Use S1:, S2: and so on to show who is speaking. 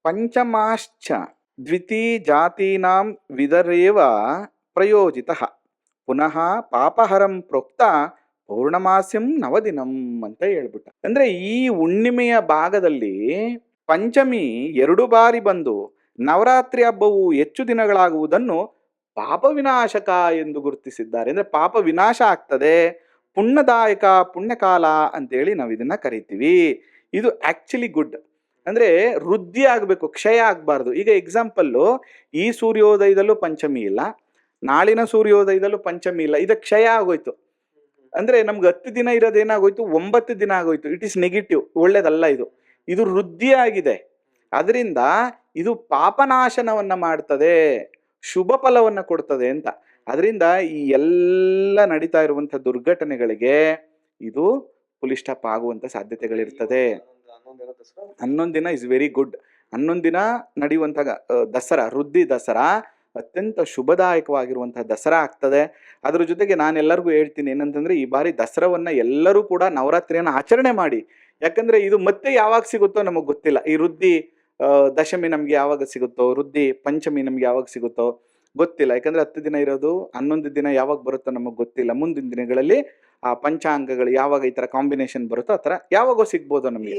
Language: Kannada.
S1: ಪಂಚಮಾಶ್ಚ ದ್ವಿತೀ ಜಾತೀನಾಂ ವಿದರೇವ ಪ್ರಯೋಜಿತಃ ಪುನಃ ಪಾಪಹರಂ ಪ್ರೋಕ್ತ ಪೌರ್ಣಮಾಸ್ಯಂ ನವದಿನಂ ಅಂತ ಹೇಳ್ಬಿಟ್ಟ. ಅಂದ್ರೆ ಈ ಹುಣ್ಣಿಮೆಯ ಭಾಗದಲ್ಲಿ ಪಂಚಮಿ 2 ಬಾರಿ ಬಂದು ನವರಾತ್ರಿ ಹಬ್ಬವು ಹೆಚ್ಚು ದಿನಗಳಾಗುವುದನ್ನು ಪಾಪ ವಿನಾಶಕ ಎಂದು ಗುರುತಿಸಿದ್ದಾರೆ. ಅಂದ್ರೆ ಪಾಪ ವಿನಾಶ ಆಗ್ತದೆ, ಪುಣ್ಯದಾಯಕ, ಪುಣ್ಯಕಾಲ ಅಂತೇಳಿ ನಾವು ಇದನ್ನ ಕರಿತೀವಿ. ಇದು ಆಕ್ಚುಲಿ ಗುಡ್. ಅಂದ್ರೆ ವೃದ್ಧಿ ಆಗ್ಬೇಕು, ಕ್ಷಯ ಆಗ್ಬಾರ್ದು. ಈಗ ಎಕ್ಸಾಂಪಲ್ಲು, ಈ ಸೂರ್ಯೋದಯದಲ್ಲೂ ಪಂಚಮಿ ಇಲ್ಲ, ನಾಳಿನ ಸೂರ್ಯೋದಯದಲ್ಲೂ ಪಂಚಮಿ ಇಲ್ಲ, ಇದು ಕ್ಷಯ ಆಗೋಯ್ತು. ಅಂದ್ರೆ ನಮ್ಗೆ 10 ದಿನ ಇರೋದೇನಾಗೋಯ್ತು, 9 ದಿನ ಆಗೋಯ್ತು. ಇಟ್ ಇಸ್ ನೆಗೆಟಿವ್, ಒಳ್ಳೇದಲ್ಲ. ಇದು ವೃದ್ಧಿ ಆಗಿದೆ. ಅದರಿಂದ ಇದು ಪಾಪನಾಶನವನ್ನ ಮಾಡ್ತದೆ, ಶುಭ ಫಲವನ್ನ ಕೊಡ್ತದೆ ಅಂತ. ಅದರಿಂದ ಈ ಎಲ್ಲ ನಡೀತಾ ಇರುವಂತ ದುರ್ಘಟನೆಗಳಿಗೆ ಇದು ಫುಲ್ ಸ್ಟಾಪ್ ಆಗುವಂತ ಸಾಧ್ಯತೆಗಳಿರ್ತದೆ. 11 ದಿನ ಇಸ್ ವೆರಿ ಗುಡ್. 11 ದಿನ ನಡೆಯುವಂತ ದಸರಾ, ವೃದ್ಧಿ ದಸರಾ ಅತ್ಯಂತ ಶುಭದಾಯಕವಾಗಿರುವಂತಹ ದಸರಾ ಆಗ್ತದೆ. ಅದ್ರ ಜೊತೆಗೆ ನಾನೆಲ್ಲರಿಗೂ ಹೇಳ್ತೀನಿ ಏನಂತಂದ್ರೆ, ಈ ಬಾರಿ ದಸರಾವನ್ನ ಎಲ್ಲರೂ ಕೂಡ ನವರಾತ್ರಿಯನ್ನ ಆಚರಣೆ ಮಾಡಿ. ಯಾಕಂದ್ರೆ ಇದು ಮತ್ತೆ ಯಾವಾಗ ಸಿಗುತ್ತೋ ನಮಗ್ ಗೊತ್ತಿಲ್ಲ. ಈ ವೃದ್ಧಿ ದಶಮಿ ನಮ್ಗೆ ಯಾವಾಗ ಸಿಗುತ್ತೋ, ವೃದ್ಧಿ ಪಂಚಮಿ ನಮ್ಗೆ ಯಾವಾಗ ಸಿಗುತ್ತೋ ಗೊತ್ತಿಲ್ಲ. ಯಾಕಂದ್ರೆ 10 ದಿನ ಇರೋದು, 11 ದಿನ ಯಾವಾಗ ಬರುತ್ತೋ ನಮಗ್ ಗೊತ್ತಿಲ್ಲ. ಮುಂದಿನ ದಿನಗಳಲ್ಲಿ ಆ ಪಂಚಾಂಗಗಳು ಯಾವಾಗ ಈ ತರ ಕಾಂಬಿನೇಷನ್ ಬರುತ್ತೋ ಆ ತರ ಯಾವಾಗೋ ಸಿಗ್ಬೋದು ನಮಗೆ.